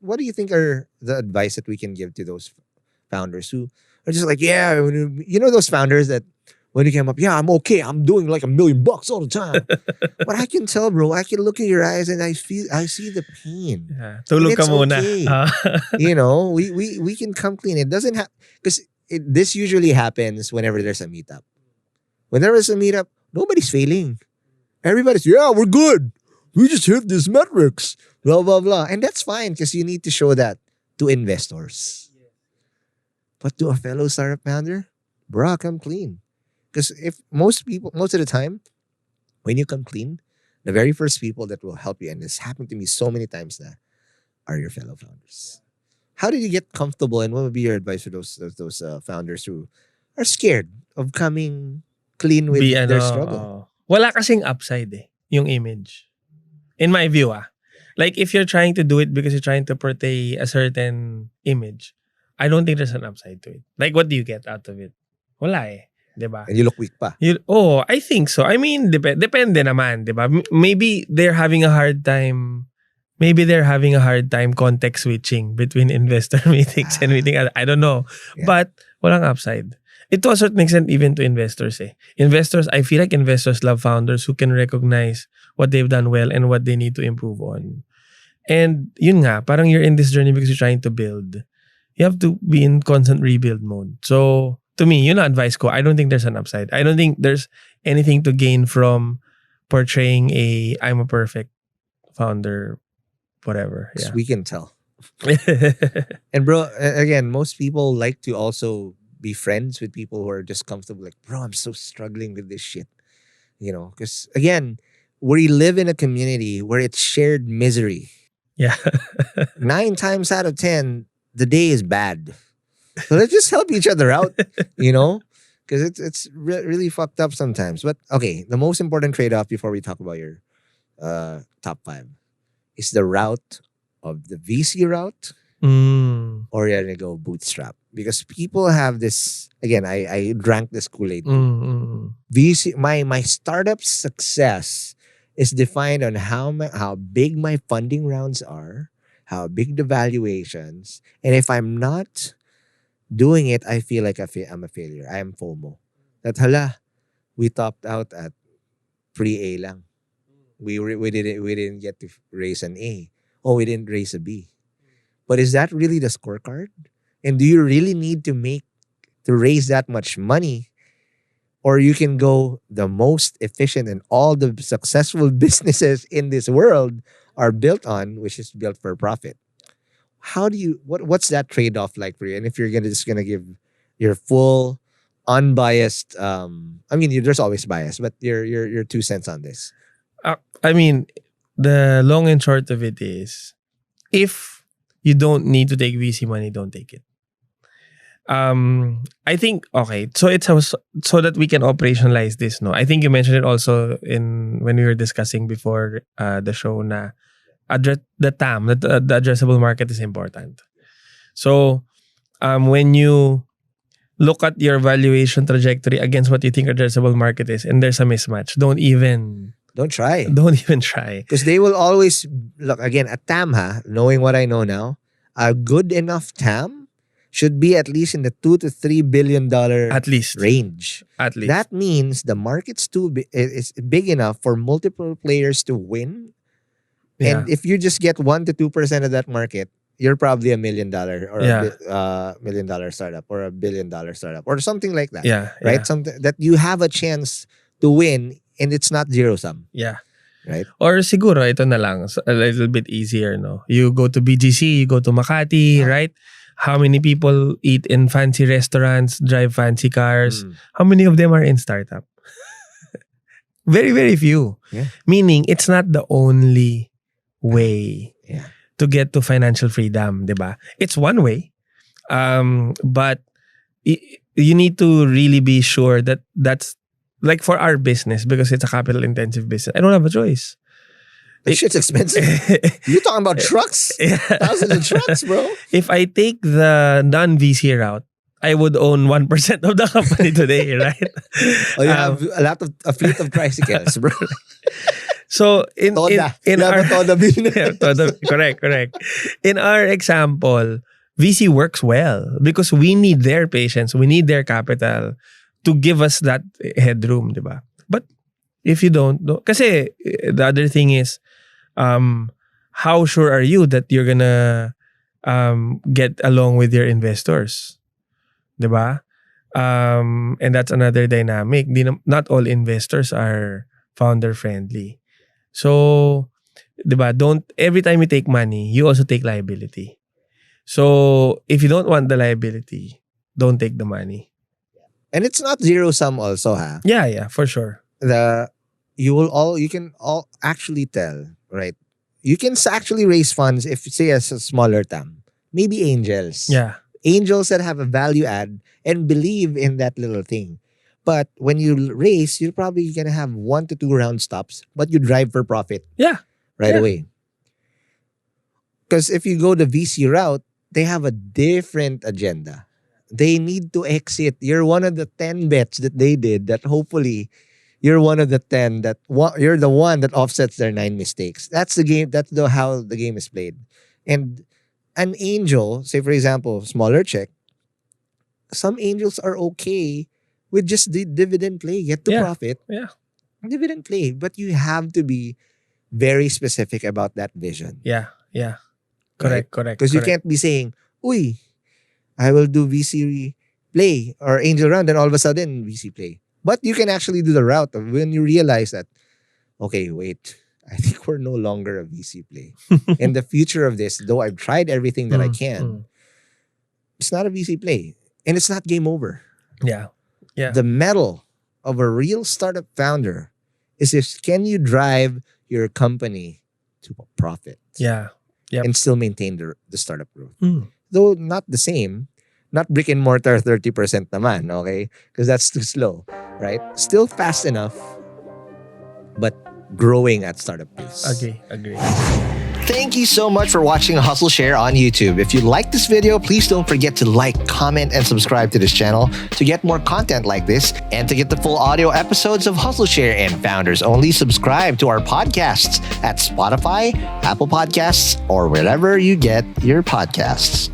what do you think are the advice that we can give to those founders who are just like, yeah, those founders that when you came up, yeah, I'm okay, I'm doing like $1 million all the time. But I can tell, bro, I can look in your eyes and I see the pain. Yeah. And Tulog ka it's muna. okay. We can come clean. It doesn't have, because this usually happens whenever there's a meetup. When there is a meetup, nobody's failing. Everybody's, yeah, we're good. We just hit these metrics. Blah, blah, blah. And that's fine because you need to show that to investors. But to a fellow startup founder, bruh, come clean. Because if most of the time, when you come clean, the very first people that will help you, and this happened to me so many times now, are your fellow founders. How did you get comfortable, and what would be your advice for those founders who are scared of coming clean with their struggle? Wala kasing upside yung image. In my view, like if you're trying to do it because you're trying to portray a certain image, I don't think there's an upside to it. Like, what do you get out of it? Wala diba? And you look weak pa. I think so. I mean, depende naman, diba? Maybe they're having a hard time. Maybe they're having a hard time context switching between investor meetings and meeting. I don't know. Yeah. But walang upside. It to a certain extent even to investors. Investors, I feel like investors love founders who can recognize what they've done well and what they need to improve on. And yun nga, parang you're in this journey because you're trying to build. You have to be in constant rebuild mode. So, to me, yun ang advice ko. I don't think there's an upside. I don't think there's anything to gain from portraying I'm a perfect founder, whatever. Yeah. We can tell. And bro, again, most people like to also be friends with people who are just comfortable. Like, bro, I'm so struggling with this shit. Because again, we live in a community where it's shared misery. Yeah. 9 times out of 10, the day is bad. So let's just help each other out, because it's really fucked up sometimes. But okay, the most important trade-off before we talk about your top 5 is the route of the VC route or you're gonna go bootstrap. Because people have this, again, I drank this Kool-Aid. VC, my startup success is defined on how big my funding rounds are, how big the valuations, and if I'm not doing it, I feel like I'm a failure. I am FOMO. That we topped out at pre-A lang. We didn't get to raise an A. Oh, we didn't raise a B. But is that really the scorecard? And do you really need to raise that much money? Or you can go the most efficient, and all the successful businesses in this world are built on, which is built for profit. How do you, what's that trade-off like for you? And if you're just gonna give your full, unbiased, there's always bias, but your 2 cents on this. I mean, the long and short of it is, if you don't need to take VC money, don't take it. I think, okay, so it's so that we can operationalize this, no? I think you mentioned it also when we were discussing before the show na the TAM, the addressable market is important. So, when you look at your valuation trajectory against what you think addressable market is, and there's a mismatch, don't even try. Because they will always, look, again, a TAM, knowing what I know now, a good enough TAM should be at least in the $2 to $3 billion range. At least. That means the market's is big enough for multiple players to win. Yeah. And if you just get 1 to 2% of that market, you're probably $1 million or $1 million startup or $1 billion startup or something like that. Yeah. Right? Yeah. Something that you have a chance to win, and it's not zero sum. Yeah. Right? Or siguro, ito na lang, a little bit easier, no? You go to BGC, you go to Makati, right? How many people eat in fancy restaurants, drive fancy cars? How many of them are in startup? Very, very few. Yeah. Meaning, it's not the only way to get to financial freedom, diba? It's one way. But you need to really be sure that that's, like for our business, because it's a capital intensive business, I don't have a choice. That shit's expensive. You're talking about trucks? Thousands of trucks, bro. If I take the non-VC route, I would own 1% of the company today, right? Oh, you have a fleet of tricycles, bro. So Toda. in You have our a Toda business. Yeah, correct. In our example, VC works well because we need their patience, we need their capital to give us that headroom, di ba? But if you don't, kasi the other thing is, how sure are you that you're gonna get along with your investors, di ba? And that's another dynamic. Not all investors are founder friendly. So, 'di ba, don't every time you take money, you also take liability. So, if you don't want the liability, don't take the money. And it's not zero sum also, ha. Yeah, for sure. You can all actually tell, right? You can actually raise funds if say as a smaller TAM. Maybe angels. Yeah. Angels that have a value add and believe in that little thing. But when you raise, you're probably gonna have 1 to 2 round stops, but you drive for profit Yeah. right Yeah. away. Because if you go the VC route, they have a different agenda. They need to exit. You're one of the 10 bets that they did that hopefully you're one of the 10 that you're the one that offsets their 9 mistakes. That's the game. That's how the game is played. And an angel, say for example, smaller check, some angels are okay with just the dividend play, get to Yeah. profit, Yeah. dividend play. But you have to be very specific about that vision. Yeah. Right? Correct. Because you can't be saying, uy, I will do VC play or angel round, and all of a sudden VC play. But you can actually do the route of when you realize that, okay, wait, I think we're no longer a VC play. In the future of this, though I've tried everything that I can, it's not a VC play. And it's not game over. Yeah. The mettle of a real startup founder is if can you drive your company to a profit Yeah. Yep. and still maintain the startup growth. Mm. Though not the same, not brick and mortar 30% naman, okay? Because that's too slow, right? Still fast enough, but growing at startup pace. Agree. Thank you so much for watching Hustleshare on YouTube. If you like this video, please don't forget to like, comment, and subscribe to this channel to get more content like this. And to get the full audio episodes of Hustleshare and Founders Only, subscribe to our podcasts at Spotify, Apple Podcasts, or wherever you get your podcasts.